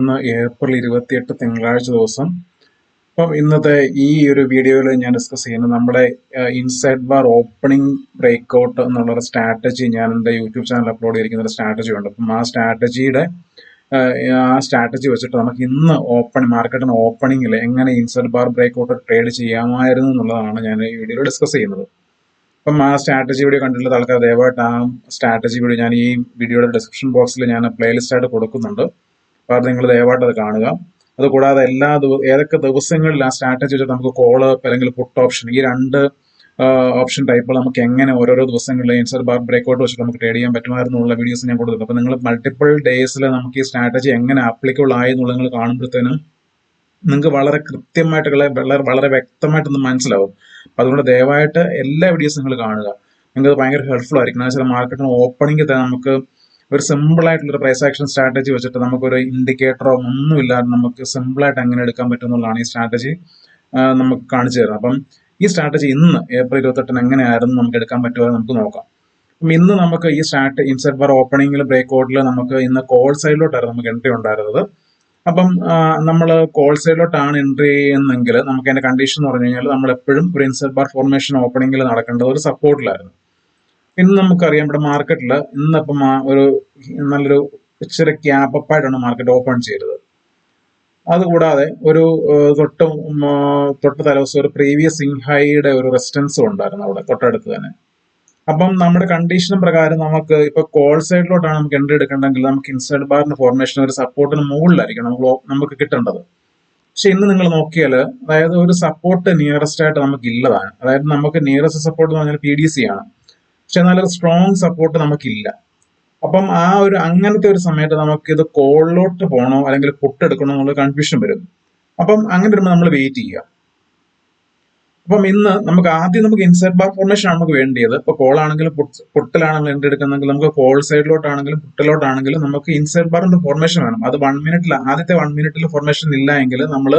ഇന്ന് ഏപ്രിൽ 28 തിങ്കളാഴ്ച ദിവസം. അപ്പം ഇന്നത്തെ ഈ ഒരു വീഡിയോയിൽ ഞാൻ ഡിസ്കസ് ചെയ്യുന്നത് നമ്മുടെ ഇൻസൈഡ് ബാർ ഓപ്പണിംഗ് ബ്രേക്ക്ഔട്ട് എന്നുള്ളൊരു സ്ട്രാറ്റജി ഞാൻ എൻ്റെ യൂട്യൂബ് ചാനൽ അപ്ലോഡ് ചെയ്തിരിക്കുന്ന ഒരു സ്ട്രാറ്റജി ഉണ്ട്. അപ്പം ആ സ്ട്രാറ്റജി വെച്ചിട്ട് നമുക്ക് ഇന്ന് മാർക്കറ്റിന് ഓപ്പണിംഗിൽ എങ്ങനെ ഇൻസൈഡ് ബാർ ബ്രേക്ക്ഔട്ട് ട്രേഡ് ചെയ്യാമായിരുന്നു എന്നുള്ളതാണ് ഞാൻ ഈ വീഡിയോയിൽ ഡിസ്കസ് ചെയ്യുന്നത്. അപ്പം ആ സ്ട്രാറ്റജി വീഡിയോ കണ്ടിട്ടുള്ള ആൾക്കാർ ദയവായിട്ട് ആ സ്ട്രാറ്റജി വീഡിയോ ഞാൻ ഈ വീഡിയോയുടെ ഡിസ്ക്രിപ്ഷൻ ബോക്സിൽ ഞാൻ പ്ലേലിസ്റ്റ് ആയിട്ട് കൊടുക്കുന്നുണ്ട്. അപ്പോൾ അത് നിങ്ങൾ ദയവായിട്ട് അത് കാണുക. അതുകൂടാതെ ഏതൊക്കെ ദിവസങ്ങളിൽ ആ സ്ട്രാറ്റജി വെച്ചിട്ട് നമുക്ക് കോള് അല്ലെങ്കിൽ പുട്ട് ഓപ്ഷൻ, ഈ രണ്ട് ഓപ്ഷൻ ടൈപ്പുകൾ നമുക്ക് എങ്ങനെ ഓരോരോ ദിവസങ്ങളിൽ ഇൻസൈഡ് ബാർ ബ്രേക്ക്ഔട്ട് വെച്ചിട്ട് നമുക്ക് ട്രേഡ് ചെയ്യാൻ പറ്റുമായിരുന്നുള്ള വീഡിയോസ് ഞാൻ കൊടുത്തിട്ടുണ്ട്. അപ്പോൾ നിങ്ങൾ മൾട്ടിപ്പിൾ ഡേയ്സിൽ നമുക്ക് ഈ സ്ട്രാറ്റജി എങ്ങനെ ആപ്ലിക്കബിൾ ആയി എന്നുള്ളത് നിങ്ങൾ കാണുമ്പോഴത്തേനും നിങ്ങൾക്ക് വളരെ കൃത്യമായിട്ട് വളരെ വ്യക്തമായിട്ടൊന്ന് മനസ്സിലാവും. അപ്പം അതുകൊണ്ട് ദയവായിട്ട് എല്ലാ വീഡിയോസും നിങ്ങൾ കാണുക. നിങ്ങൾക്ക് ഭയങ്കര ഹെൽപ്ഫുൾ ആയിരിക്കും. എന്ന് വെച്ചാൽ മാർക്കറ്റിന് ഓപ്പണിംഗ് തന്നെ നമുക്ക് ഒരു സിമ്പിൾ ആയിട്ടുള്ളൊരു പ്രൈസ് ആക്ഷൻ സ്ട്രാറ്റജി വെച്ചിട്ട് നമുക്കൊരു ഇൻഡിക്കേറ്ററോ ഒന്നുമില്ലാതെ നമുക്ക് സിമ്പിളായിട്ട് എങ്ങനെ എടുക്കാൻ പറ്റും എന്നുള്ളതാണ് ഈ സ്ട്രാറ്റജി നമുക്ക് കാണിച്ചു തരുന്നത്. അപ്പം ഈ സ്ട്രാറ്റജി ഇന്ന് ഏപ്രിൽ 28 എങ്ങനെയായിരുന്നു നമുക്ക് എടുക്കാൻ പറ്റുമോ നമുക്ക് നോക്കാം. അപ്പം ഇന്ന് നമുക്ക് ഈ ഇൻസൈഡ് ബാർ ഓപ്പണിംഗിൽ ബ്രേക്ക്ഔട്ടിൽ നമുക്ക് ഇന്ന് കോൾ സൈഡിലോട്ടായിരുന്നു നമുക്ക് എൻട്രി ഉണ്ടായിരുന്നത്. അപ്പം നമ്മൾ കോൾ സൈഡിലോട്ടാണ് എൻട്രി ചെയ്യുന്നെങ്കിൽ നമുക്ക് അതിന്റെ കണ്ടീഷൻ എന്ന് പറഞ്ഞു കഴിഞ്ഞാൽ നമ്മൾ എപ്പോഴും ഒരു ഇൻസൈഡ് ബാർ ഫോർമേഷൻ ഓപ്പണിംഗിൽ നടക്കേണ്ടത് ഒരു സപ്പോർട്ടിലായിരുന്നു. ഇന്ന് നമുക്കറിയാം ഇവിടെ മാർക്കറ്റിൽ ഇന്നിപ്പം ഒരു നല്ലൊരു ഇച്ചിരി ക്യാപ്പ് അപ്പായിട്ടാണ് മാർക്കറ്റ് ഓപ്പൺ ചെയ്തത്. അതുകൂടാതെ ഒരു തൊട്ട് തലേദിവസം ഒരു പ്രീവിയസ് സ്വിംഗ് ഹൈയുടെ ഒരു റെസിസ്റ്റൻസും ഉണ്ടായിരുന്നു അവിടെ തൊട്ടടുത്ത് തന്നെ. അപ്പം നമ്മുടെ കണ്ടീഷൻ പ്രകാരം നമുക്ക് ഇപ്പൊ കോൾ സൈഡിലോട്ടാണ് നമുക്ക് എൻട്രി എടുക്കേണ്ടെങ്കിൽ നമുക്ക് ഇൻസൈഡ് ബാറിന്റെ ഫോർമേഷൻ ഒരു സപ്പോർട്ടിന് മുകളിലായിരിക്കും നമുക്ക് കിട്ടേണ്ടത്. പക്ഷെ ഇന്ന് നിങ്ങൾ നോക്കിയാൽ അതായത് ഒരു സപ്പോർട്ട് നിയറസ്റ്റ് ആയിട്ട് നമുക്ക് ഇല്ലതാണ്. അതായത് നമുക്ക് നിയറസ്റ്റ് സപ്പോർട്ട് എന്ന് പറഞ്ഞാൽ PDC ആണ്. പക്ഷെ എന്നാലൊരു സ്ട്രോങ് സപ്പോർട്ട് നമുക്കില്ല. അപ്പം അങ്ങനത്തെ ഒരു സമയത്ത് നമുക്ക് ഇത് കോളിലോട്ട് പോകണോ അല്ലെങ്കിൽ പുട്ട് എടുക്കണോ എന്നുള്ള കൺഫ്യൂഷൻ വരും. അപ്പം അങ്ങനെ വരുമ്പോൾ നമ്മൾ വെയിറ്റ് ചെയ്യുക. അപ്പം ഇന്ന് നമുക്ക് ഇൻസൈഡ് ബാർ ഫോർമേഷൻ ആണ് നമുക്ക് വേണ്ടിയത്. ഇപ്പൊ കോളാണെങ്കിലും പുട്ടിലാണെങ്കിലും എൻട്രി എടുക്കുന്നെങ്കിൽ നമുക്ക് കോൾ സൈഡിലോട്ടാണെങ്കിലും പുട്ടിലോട്ടാണെങ്കിലും നമുക്ക് ഇൻസൈഡ് ബാറിന്റെ ഫോർമേഷൻ വേണം. അത് ആദ്യത്തെ 1 മിനിറ്റിൽ ഫോർമേഷൻ ഇല്ല എങ്കിൽ നമ്മൾ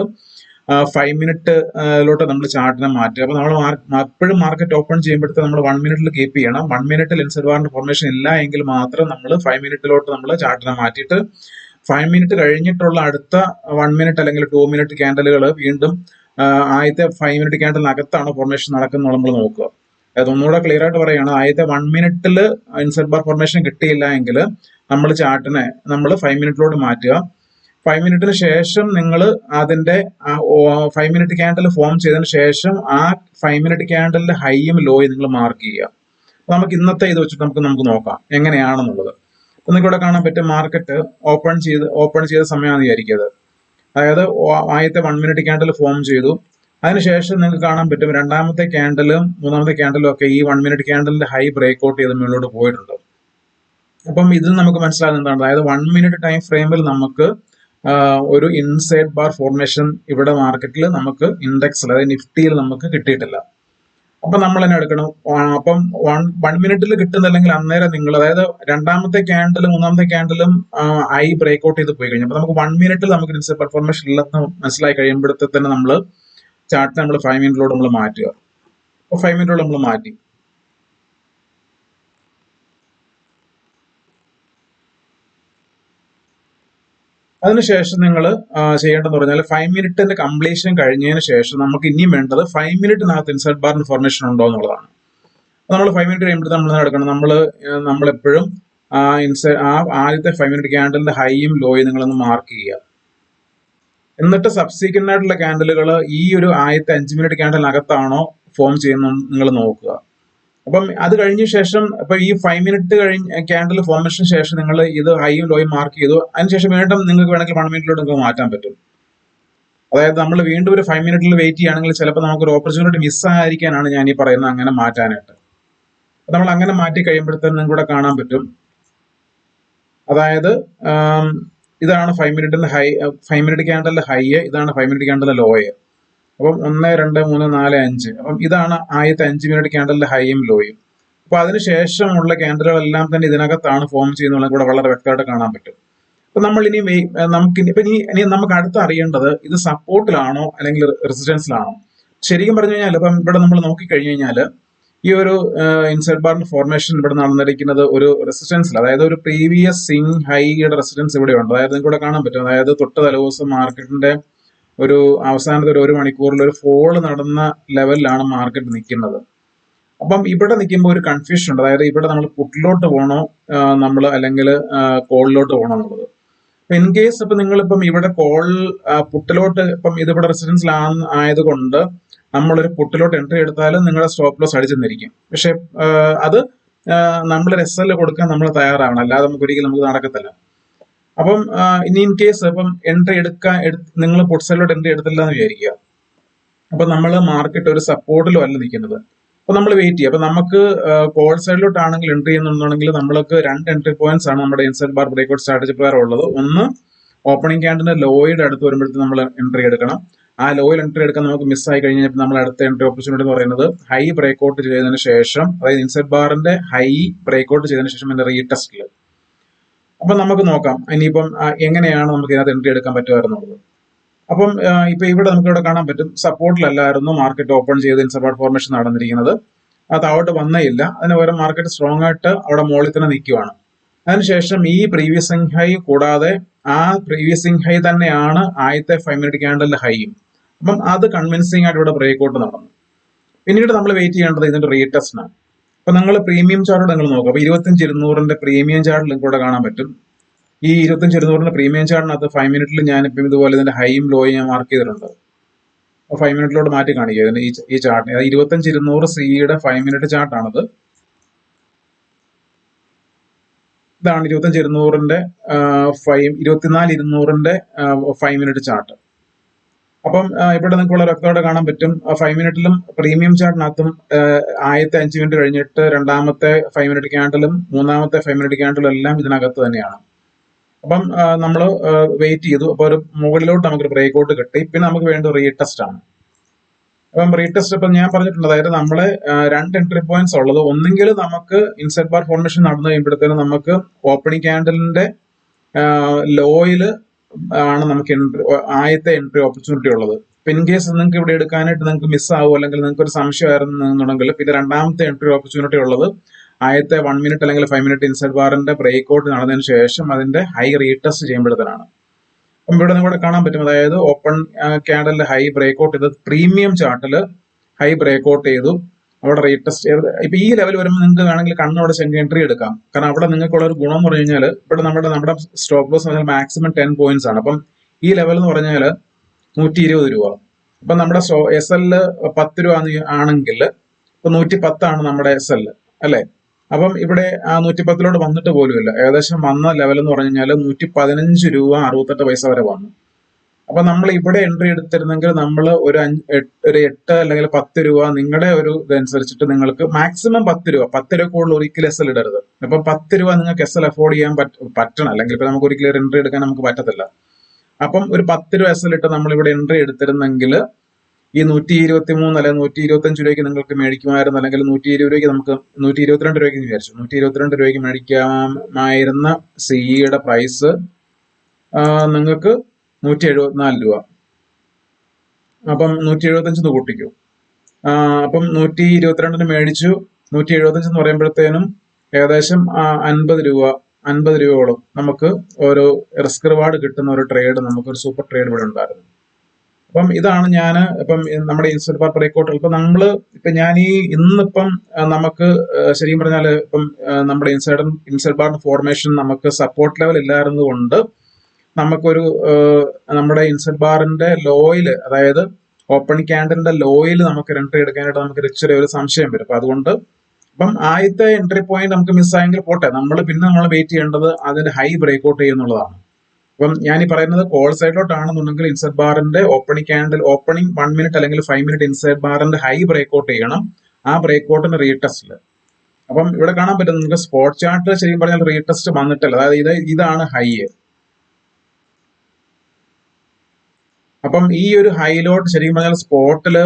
5 മിനിറ്റിലോട്ട് നമ്മൾ ചാർട്ടിനെ മാറ്റുക. അപ്പൊ നമ്മൾ എപ്പോഴും മാർക്കറ്റ് ഓപ്പൺ ചെയ്യുമ്പോഴത്തെ നമ്മൾ 1 മിനിറ്റിൽ കീപ്പ് ചെയ്യണം. 1 മിനിറ്റിൽ ഇൻസൈഡ് ബാറിന്റെ ഫോർമേഷൻ ഇല്ല എങ്കിൽ മാത്രം നമ്മൾ 5 മിനിറ്റിലോട്ട് നമ്മൾ ചാർട്ടിനെ മാറ്റിയിട്ട് 5 മിനിറ്റ് കഴിഞ്ഞിട്ടുള്ള അടുത്ത 1 മിനിറ്റ് അല്ലെങ്കിൽ 2 മിനിറ്റ് ക്യാൻഡലുകൾ വീണ്ടും ആദ്യത്തെ 5 മിനിറ്റ് ക്യാൻഡലിനകത്താണ് ഫോർമേഷൻ നടക്കുന്നത് നമ്മൾ നോക്കുക. അതായത് ഒന്നുകൂടെ ക്ലിയർ ആയിട്ട് പറയുകയാണ്, ആദ്യത്തെ 1 മിനിറ്റിൽ ഇൻസൈഡ് ബാർ ഫോർമേഷൻ കിട്ടിയില്ല എങ്കിൽ നമ്മൾ ചാർട്ടിനെ 5 മിനിറ്റിലോട്ട് മാറ്റുക. 5 മിനിറ്റിന് ശേഷം നിങ്ങൾ അതിന്റെ 5 മിനിറ്റ് ക്യാൻഡൽ ഫോം ചെയ്തതിന് ശേഷം ആ 5 മിനിറ്റ് ക്യാൻഡലിന്റെ ഹൈയും ലോയും നിങ്ങൾ മാർക്ക് ചെയ്യുക. അപ്പൊ നമുക്ക് ഇന്നത്തെ ഇത് വെച്ചിട്ട് നമുക്ക് നോക്കാം എങ്ങനെയാണെന്നുള്ളത്. അപ്പൊ നിങ്ങൾക്ക് ഇവിടെ കാണാൻ പറ്റും മാർക്കറ്റ് ഓപ്പൺ ചെയ്ത സമയമാണ് വിചാരിക്കുന്നത്. അതായത് ആദ്യത്തെ 1 മിനിറ്റ് ക്യാൻഡൽ ഫോം ചെയ്തു. അതിനുശേഷം നിങ്ങൾക്ക് കാണാൻ പറ്റും രണ്ടാമത്തെ ക്യാൻഡലും മൂന്നാമത്തെ ക്യാൻഡലും ഒക്കെ ഈ 1 മിനിറ്റ് ക്യാൻഡലിന്റെ ഹൈ ബ്രേക്ക്ഔട്ട് ചെയ്ത് മുകളിലോട്ട് പോയിട്ടുണ്ട്. അപ്പം ഇതിൽ നമുക്ക് മനസ്സിലാകുന്നത് എന്താണ്, അതായത് 1 മിനിറ്റ് ടൈം ഫ്രെയിമിൽ നമുക്ക് ഒരു ഇൻസൈഡ് ബാർ ഫോർമേഷൻ ഇവിടെ മാർക്കറ്റിൽ നമുക്ക് ഇൻഡെക്സിൽ അതായത് നിഫ്റ്റിയിൽ നമുക്ക് കിട്ടിയിട്ടില്ല. അപ്പൊ നമ്മൾ തന്നെ എടുക്കണം. അപ്പം 1 മിനിറ്റിൽ കിട്ടുന്നില്ലെങ്കിൽ അന്നേരം നിങ്ങൾ അതായത് രണ്ടാമത്തെ ക്യാൻഡലും മൂന്നാമത്തെ ക്യാൻഡലും ഐ ബ്രേക്ക്ഔട്ട് ചെയ്ത് പോയി കഴിഞ്ഞു. അപ്പൊ നമുക്ക് 1 മിനിറ്റിൽ നമുക്ക് ഇൻസൈഡ് ബാർ ഫോർമേഷൻ ഇല്ലെന്ന് മനസ്സിലായി കഴിയുമ്പോഴത്തെ തന്നെ നമ്മൾ ചാർട്ട് നമ്മൾ 5 മിനിറ്റിലോട് നമ്മൾ മാറ്റുക. അപ്പൊ 5 മിനിറ്റിലോട് നമ്മൾ മാറ്റി. അതിനുശേഷം നിങ്ങൾ ചെയ്യേണ്ടതെന്ന് പറഞ്ഞാൽ 5 മിനിറ്റിന്റെ കംപ്ലീഷൻ കഴിഞ്ഞതിന് ശേഷം നമുക്ക് ഇനിയും വേണ്ടത് 5 മിനിറ്റിനകത്ത് ഇൻസൈഡ് ബാറിന് ഫോർമേഷൻ ഉണ്ടോ എന്നുള്ളതാണ്. നമ്മൾ 5 മിനിറ്റ് കഴിയുമ്പോഴത്തെ നമ്മൾ എടുക്കണം. നമ്മളെപ്പോഴും ആദ്യത്തെ 5 മിനിറ്റ് ക്യാൻഡലിന്റെ ഹൈയും ലോയും നിങ്ങളൊന്ന് മാർക്ക് ചെയ്യുക. എന്നിട്ട് സബ്സീക്വന്റ് ആയിട്ടുള്ള ക്യാൻഡലുകൾ ഈ ഒരു ആദ്യത്തെ 5 മിനിറ്റ് ക്യാൻഡലിനകത്താണോ ഫോം ചെയ്യുന്നത് നിങ്ങൾ നോക്കുക. അപ്പം അത് കഴിഞ്ഞ ശേഷം ഇപ്പൊ ഈ 5 മിനിറ്റ് ക്യാൻഡൽ ഫോർമേഷന് ശേഷം നിങ്ങൾ ഇത് ഹൈയും ലോയും മാർക്ക് ചെയ്തു. അതിനുശേഷം വീണ്ടും നിങ്ങൾക്ക് വേണമെങ്കിൽ 1 മിനിറ്റിലോട്ട് നിങ്ങൾക്ക് മാറ്റാൻ പറ്റും. അതായത് നമ്മൾ വീണ്ടും ഒരു 5 മിനിറ്റിൽ വെയിറ്റ് ചെയ്യുകയാണെങ്കിൽ ചിലപ്പോൾ നമുക്കൊരു ഓപ്പർച്യൂണിറ്റി മിസ്സായിരിക്കാനാണ് ഞാൻ ഈ പറയുന്നത് അങ്ങനെ മാറ്റാനായിട്ട്. നമ്മൾ അങ്ങനെ മാറ്റി കഴിയുമ്പോഴത്തേനും നിങ്ങൾക്ക് കാണാൻ പറ്റും. അതായത് ഇതാണ് 5 മിനിറ്റിന്റെ ഹൈ, 5 മിനിറ്റ് ക്യാൻഡലിന്റെ ഹൈ, ഇതാണ് 5 മിനിറ്റ് ക്യാൻഡലിന്റെ ലോയ്. അപ്പം 1 2 3 4 5 അപ്പം ഇതാണ് ആദ്യത്തെ 5 മിനിറ്റ് ക്യാൻഡലിന്റെ ഹൈയും ലോയും. അപ്പൊ അതിനുശേഷമുള്ള ക്യാൻഡലുകളെല്ലാം തന്നെ ഇതിനകത്താണ് ഫോം ചെയ്യുന്നത് കൂടെ വളരെ വ്യക്തമായിട്ട് കാണാൻ പറ്റും. അപ്പൊ നമ്മൾ ഇനി നമുക്ക് അടുത്ത് അറിയേണ്ടത് ഇത് സപ്പോർട്ടിലാണോ അല്ലെങ്കിൽ റെസിസ്റ്റൻസിലാണോ. ശരിക്കും പറഞ്ഞു കഴിഞ്ഞാൽ ഇപ്പം ഇവിടെ നമ്മൾ നോക്കിക്കഴിഞ്ഞു കഴിഞ്ഞാൽ ഈ ഒരു ഇൻസൈഡ് ബാറിന്റെ ഫോർമേഷൻ ഇവിടെ നടന്നിരിക്കുന്നത് ഒരു റെസിസ്റ്റൻസിൽ, അതായത് ഒരു പ്രീവിയസ് സിങ് ഹൈയുടെ റെസിസ്റ്റൻസ് ഇവിടെ ഉണ്ട്. അതായത് നിങ്ങൾക്ക് ഇവിടെ കാണാൻ പറ്റും, അതായത് തൊട്ട് തലേദിവസം മാർക്കറ്റിന്റെ ഒരു അവസാനത്തെ ഒരു മണിക്കൂറിൽ ഒരു ഫോള് നടന്ന ലെവലിലാണ് മാർക്കറ്റ് നിൽക്കുന്നത്. അപ്പം ഇവിടെ നിൽക്കുമ്പോൾ ഒരു കൺഫ്യൂഷൻ ഉണ്ട്, അതായത് ഇവിടെ നമ്മൾ പുട്ടിലോട്ട് പോകണോ നമ്മൾ അല്ലെങ്കിൽ കോളിലോട്ട് പോകണോ എന്നുള്ളത്. ഇൻ കേസ് ഇപ്പൊ നിങ്ങളിപ്പം ഇവിടെ കോൾ പുട്ടിലോട്ട് ഇപ്പം ഇതിവിടെ റെസിഡൻസിൽ ആയതുകൊണ്ട് നമ്മളൊരു പുട്ടിലോട്ട് എൻട്രി എടുത്താലും നിങ്ങളുടെ സ്റ്റോപ്പ് ലോസ് അടിച്ചെന്നിരിക്കും. പക്ഷെ അത് നമ്മൾ എസ് എൽ കൊടുക്കാൻ നമ്മൾ തയ്യാറാവണം, അല്ലാതെ നമുക്ക് ഒരിക്കലും നമുക്ക് നടക്കത്തില്ല. അപ്പം ഇനി ഇൻ കേസ് ഇപ്പം എൻട്രി നിങ്ങൾ പുട്ട് സൈഡിലോട്ട് എൻട്രി എടുത്തില്ല എന്ന് വിചാരിക്കുക. അപ്പൊ നമ്മൾ മാർക്കറ്റ് ഒരു സപ്പോർട്ടിലും അല്ല നിൽക്കുന്നത്. അപ്പൊ നമ്മൾ വെയിറ്റ് ചെയ്യുക. അപ്പൊ നമുക്ക് കോൾ സൈഡിലോട്ടാണെങ്കിൽ എൻട്രി ചെയ്യുന്നുണ്ടെങ്കിൽ നമ്മൾക്ക് 2 എൻട്രി പോയിന്റ്സ് ആണ് നമ്മുടെ ഇൻസൈഡ് ബാർ ബ്രേക്ക്ഔട്ട് സ്ട്രാറ്റജി പ്രകാരം ഉള്ളത്. ഒന്ന്, ഓപ്പണിംഗ് ക്യാൻഡിന്റെ ലോയുടെ അടുത്ത് വരുമ്പോഴത്തേക്ക് നമ്മൾ എൻട്രി എടുക്കണം. ആ ലോയിൽ എൻട്രി എടുക്കാൻ നമുക്ക് മിസ്സായി കഴിഞ്ഞാൽ നമ്മൾ അടുത്ത എൻട്രി ഓപ്പർച്യൂണിറ്റി എന്ന് പറയുന്നത് ഹൈ ബ്രേക്ക്ഔട്ട് ചെയ്തതിനു ശേഷം, അതായത് ഇൻസൈഡ് ബാറിന്റെ ഹൈ ബ്രേക്ക്ഔട്ട് ചെയ്തതിനു ശേഷം എന്റെ റീടെസ്റ്റിൽ. അപ്പൊ നമുക്ക് നോക്കാം ഇനിയിപ്പം എങ്ങനെയാണ് നമുക്ക് ഇതിനകത്ത് എൻട്രി എടുക്കാൻ പറ്റുമായിരുന്നുള്ളത്. അപ്പം ഇപ്പൊ ഇവിടെ നമുക്ക് ഇവിടെ കാണാൻ പറ്റും, സപ്പോർട്ടിലല്ലായിരുന്നു മാർക്കറ്റ് ഓപ്പൺ ചെയ്ത് ഇൻസൈഡ് ബാർ ഫോർമേഷൻ നടന്നിരിക്കുന്നത്. അത് താഴോട്ട് വന്നേയില്ല, അതിന് പകരം മാർക്കറ്റ് സ്ട്രോങ് ആയിട്ട് അവിടെ മുകളിൽ തന്നെ നിൽക്കുവാണ്. അതിനുശേഷം ഈ പ്രീവിയസ് സിങ് ഹൈ കൂടാതെ ആ പ്രീവിയസ് സിങ് ഹൈ തന്നെയാണ് ആദ്യത്തെ 5 മിനിറ്റ് ക്യാൻഡലിന്റെ ഹൈയും. അപ്പം അത് കൺവിൻസിംഗ് ആയിട്ട് ഇവിടെ ബ്രേക്ക്ഔട്ട് നടന്നു. പിന്നീട് നമ്മൾ വെയിറ്റ് ചെയ്യേണ്ടത് ഇതിന്റെ റീടെസ്റ്റിനാണ്. അപ്പൊ നിങ്ങൾ പ്രീമിയം ചാർട്ട് നിങ്ങൾ നോക്കുക. അപ്പൊ 25-200 പ്രീമിയം ചാർട്ട് നിങ്ങൾക്ക് ഇവിടെ കാണാൻ പറ്റും. ഈ 25-200 പ്രീമിയം ചാർട്ടിനകത്ത് 5 മിനിറ്റിൽ ഞാനിപ്പം ഇതുപോലെ ഇതിന്റെ ഹൈയും ലോയും ഞാൻ മാർക്ക് ചെയ്തിട്ടുണ്ട്. 5 മിനിറ്റിലോട്ട് മാറ്റി കാണിക്കുക ഇതിന്റെ ഈ ചാർട്ട്. 25-200 സിയുടെ 5 മിനിറ്റ് ചാർട്ടാണത്. ഇതാണ് 25-200 24-200 5 മിനിറ്റ് ചാർട്ട്. അപ്പം ഇവിടെ നിങ്ങൾക്ക് വളരെ വ്യക്തമായിട്ട് കാണാൻ പറ്റും, 5 മിനിറ്റിലും പ്രീമിയം ചാർട്ടിനകത്തും ആദ്യത്തെ 5 മിനിറ്റ് കഴിഞ്ഞിട്ട് രണ്ടാമത്തെ 5 മിനിറ്റ് ക്യാൻഡലും മൂന്നാമത്തെ 5 മിനിറ്റ് ക്യാൻഡലും എല്ലാം ഇതിനകത്ത് തന്നെയാണ്. അപ്പം നമ്മൾ വെയിറ്റ് ചെയ്തു. അപ്പൊ ഒരു മുകളിലോട്ട് നമുക്കൊരു ബ്രേക്ക്ഔട്ട് കിട്ടി. പിന്നെ നമുക്ക് വേണ്ട റീടെസ്റ്റ് ആണ്. അപ്പം റീടെസ്റ്റ് ഇപ്പം ഞാൻ പറഞ്ഞിട്ടുണ്ട്, അതായത് നമ്മളെ 2 എൻട്രി പോയിന്റ്സ് ഉള്ളത്. ഒന്നെങ്കിൽ നമുക്ക് ഇൻസൈഡ് ബാർ ഫോർമേഷൻ നടന്നു കഴിയുമ്പോഴത്തേനും നമുക്ക് ഓപ്പണിംഗ് ക്യാൻഡലിന്റെ ലോയില് ആണ് നമുക്ക് ആദ്യത്തെ എൻട്രി ഓപ്പർച്യൂണിറ്റി ഉള്ളത്. ഇൻ കേസ് നിങ്ങൾക്ക് ഇവിടെ എടുക്കാനായിട്ട് നിങ്ങൾക്ക് മിസ് ആവും, അല്ലെങ്കിൽ നിങ്ങൾക്ക് ഒരു സംശയമായിരുന്നുണ്ടെങ്കിൽ പിന്നെ രണ്ടാമത്തെ എൻട്രി ഓപ്പർച്യൂണിറ്റി ഉള്ളത് ആദ്യത്തെ 1 മിനിറ്റ് അല്ലെങ്കിൽ 5 മിനിറ്റ് ഇൻസൈഡ് ബാറിന്റെ ബ്രേക്ക്ഔട്ട് നടന്നതിന് ശേഷം അതിന്റെ ഹൈ റീടെസ്റ്റ് ചെയ്യുമ്പോഴത്തേനാണ്. അപ്പം ഇവിടെ നിങ്ങളുടെ കാണാൻ പറ്റും, അതായത് ഓപ്പൺ ക്യാൻഡലിന്റെ ഹൈ ബ്രേക്ക്ഔട്ട് ചെയ്ത് പ്രീമിയം ചാർട്ടിൽ ഹൈ ബ്രേക്ക്ഔട്ട് ചെയ്തു, അവിടെ റീടെസ്റ്റ് ചെയ്ത്. ഇപ്പൊ ഈ ലെവൽ വരുമ്പോൾ നിങ്ങൾക്ക് വേണമെങ്കിൽ കണ്ണോടെ ചെങ്കി എൻട്രി എടുക്കാം. കാരണം അവിടെ നിങ്ങൾക്കുള്ള ഒരു ഗുണം എന്ന് പറഞ്ഞു കഴിഞ്ഞാൽ ഇവിടെ നമ്മുടെ സ്റ്റോപ്പ് ലോസ് പറഞ്ഞാൽ മാക്സിമം 10 പോയിന്റ്സ് ആണ്. അപ്പം ഈ ലെവൽ എന്ന് പറഞ്ഞാൽ 120 രൂപ. അപ്പൊ നമ്മുടെ എസ് എൽ 10 രൂപ ആണെങ്കിൽ ഇപ്പൊ 110 ആണ് നമ്മുടെ എസ് എൽ അല്ലെ. അപ്പം ഇവിടെ ആ 110 വന്നിട്ട് പോലുമില്ല. ഏകദേശം വന്ന ലെവൽ എന്ന് പറഞ്ഞു കഴിഞ്ഞാൽ 115 രൂപ 68 പൈസ വരെ വന്നു. അപ്പൊ നമ്മൾ ഇവിടെ എൻട്രി എടുത്തിരുന്നെങ്കിൽ നമ്മൾ ഒരു 8 അല്ലെങ്കിൽ 10 രൂപ നിങ്ങളുടെ ഒരു ഇതനുസരിച്ചിട്ട് നിങ്ങൾക്ക് മാക്സിമം 10 രൂപ കൂടുതൽ ഒരിക്കലും എസ് എൽ ഇടരുത്. അപ്പൊ 10 രൂപ നിങ്ങൾക്ക് എസ് എൽ അഫോർഡ് ചെയ്യാൻ പറ്റണം, അല്ലെങ്കിൽ ഇപ്പൊ നമുക്ക് ഒരിക്കലും എൻട്രി എടുക്കാൻ നമുക്ക് പറ്റത്തില്ല. അപ്പം ഒരു 10 രൂപ എസ് എൽ ഇട്ട് നമ്മൾ ഇവിടെ എൻട്രി എടുത്തിരുന്നെങ്കിൽ ഈ 123 അല്ലെങ്കിൽ 125 രൂപയ്ക്ക് നിങ്ങൾക്ക് മേടിക്കുമായിരുന്നു, അല്ലെങ്കിൽ 120 രൂപയ്ക്ക് നമുക്ക് 122 രൂപയ്ക്ക് വിചാരിച്ചു 122 രൂപയ്ക്ക് മേടിക്കാമായിരുന്ന സിയുടെ പ്രൈസ് നിങ്ങൾക്ക് 174 രൂപ. അപ്പം 175 കൂട്ടിക്കൂ. അപ്പം 122 മേടിച്ചു. 175 എന്ന് പറയുമ്പോഴത്തേനും ഏകദേശം 50 രൂപയോളം നമുക്ക് ഒരു റിസ്ക് റിവാർഡ് കിട്ടുന്ന ഒരു ട്രേഡ്, നമുക്കൊരു സൂപ്പർ ട്രേഡ് ഇവിടെ ഉണ്ടായിരുന്നു. അപ്പം ഇതാണ് ഞാൻ ഇപ്പം നമ്മുടെ ഇൻസൈഡ് ബാർ ബ്രേക്ക്ഔട്ട്. ഇപ്പൊ ഞാൻ ഇന്നിപ്പം നമുക്ക് ശരിക്കും പറഞ്ഞാൽ ഇപ്പം നമ്മുടെ ഇൻസൈഡ് ബാറിന്റെ ഫോർമേഷൻ നമുക്ക് സപ്പോർട്ട് ലെവൽ ഇല്ലായിരുന്നത് കൊണ്ട് നമുക്കൊരു നമ്മുടെ ഇൻസൈഡ് ബാറിന്റെ ലോയില്, അതായത് ഓപ്പണിംഗ് ക്യാൻഡലിന്റെ ലോയിൽ നമുക്ക് എൻട്രി എടുക്കാനായിട്ട് നമുക്ക് ഇച്ചിരി ഒരു സംശയം വരും. അപ്പൊ അതുകൊണ്ട് അപ്പം ആദ്യത്തെ എൻട്രി പോയിന്റ് നമുക്ക് മിസ്സായെങ്കിൽ പോട്ടെ, നമ്മൾ വെയിറ്റ് ചെയ്യേണ്ടത് അതിന്റെ ഹൈ ബ്രേക്ക്ഔട്ട് ചെയ്യുന്നുള്ളതാണ്. അപ്പം ഞാൻ ഈ പറയുന്നത് കോൾ സൈഡിലോട്ടാണെന്നുണ്ടെങ്കിൽ ഇൻസൈഡ് ബാറിന്റെ ഓപ്പണിംഗ് 1 മിനിറ്റ് അല്ലെങ്കിൽ 5 മിനിറ്റ് ഇൻസൈഡ് ബാറിന്റെ ഹൈ ബ്രേക്ക്ഔട്ട് ചെയ്യണം, ആ ബ്രേക്ക്ഔട്ടിന്റെ റീടെസ്റ്റില്. അപ്പം ഇവിടെ കാണാൻ പറ്റും നിങ്ങൾക്ക് സ്പോട്ട് ചാർട്ട് ശരിക്കും പറഞ്ഞാൽ റീടെസ്റ്റ് വന്നിട്ടില്ല, അതായത് ഇതാണ് ഹൈ. അപ്പം ഈ ഒരു ഹൈലോട്ട് ശരിക്കും പറഞ്ഞാൽ സ്പോട്ടില്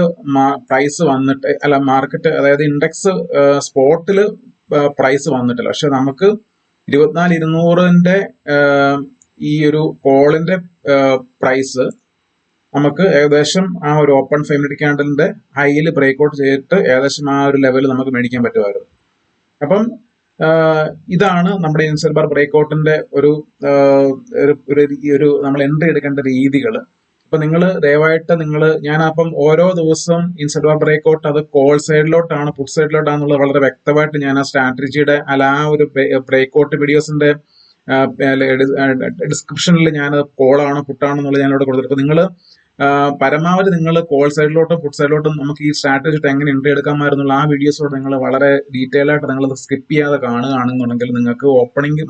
പ്രൈസ് വന്നിട്ട് അല്ല, മാർക്കറ്റ് അതായത് ഇൻഡെക്സ് സ്പോട്ടില് പ്രൈസ് വന്നിട്ടില്ല. പക്ഷെ നമുക്ക് 24-200 ഈ ഒരു കോളിന്റെ പ്രൈസ് നമുക്ക് ഏകദേശം ആ ഒരു ഓപ്പൺ 5 മിനിറ്റ് ക്യാൻഡലിന്റെ ഹൈയിൽ ബ്രേക്ക്ഔട്ട് ചെയ്തിട്ട് ഏകദേശം ആ ഒരു ലെവൽ നമുക്ക് മേടിക്കാൻ പറ്റുമായിരുന്നു. അപ്പം ഇതാണ് നമ്മുടെ ഇൻസൈഡ് ബാർ ബ്രേക്ക്ഔട്ടിന്റെ ഒരു നമ്മൾ എൻട്രി എടുക്കേണ്ട രീതികൾ. അപ്പൊ നിങ്ങൾ ദയവായിട്ട് ഞാനപ്പം ഓരോ ദിവസവും ഇൻസൈഡ് ബാർ ബ്രേക്ക്ഔട്ട് അത് കോൾ സൈഡിലോട്ടാണ് പുട്ട് സൈഡിലോട്ടാണെന്നുള്ളത് വളരെ വ്യക്തമായിട്ട് ഞാൻ ആ സ്ട്രാറ്റജിയുടെ ആ ഒരു ബ്രേക്ക്ഔട്ട് വീഡിയോസിന്റെ ഡിസ്ക്രിപ്ഷനിൽ ഞാൻ കോളാണോ പുട്ടാണോ എന്നുള്ളത് ഞാൻ ഇവിടെ കൊടുത്തിട്ട്, നിങ്ങൾ പരമാവധി നിങ്ങൾ കോൾ സൈഡിലോട്ടും പുട്ട് സൈഡിലോട്ടും നമുക്ക് ഈ സ്ട്രാറ്റജി എങ്ങനെ എൻട്രി എടുക്കാമായിരുന്നുള്ള ആ വീഡിയോസോട് നിങ്ങൾ വളരെ ഡീറ്റെയിൽ ആയിട്ട് നിങ്ങൾ സ്കിപ്പ് ചെയ്യാതെ കാണുകയാണെന്നുണ്ടെങ്കിൽ നിങ്ങൾക്ക്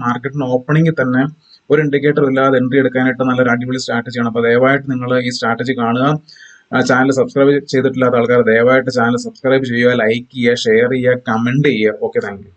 മാർക്കറ്റിന് ഓപ്പണിംഗിൽ തന്നെ ഒരു ഇൻഡിക്കേറ്റർ ഇല്ലാതെ എൻട്രി എടുക്കാനായിട്ട് നല്ലൊരു അടിപൊളി സ്ട്രാറ്റജിയാണ്. അപ്പോൾ ദയവായിട്ട് നിങ്ങൾ ഈ സ്ട്രാറ്റജി കാണുക. ചാനൽ സബ്സ്ക്രൈബ് ചെയ്തിട്ടില്ലാത്ത ആൾക്കാർ ദയവായിട്ട് ചാനൽ സബ്സ്ക്രൈബ് ചെയ്യുക, ലൈക്ക് ചെയ്യുക, ഷെയർ ചെയ്യുക, കമന്റ് ചെയ്യുക. Okay, thank you.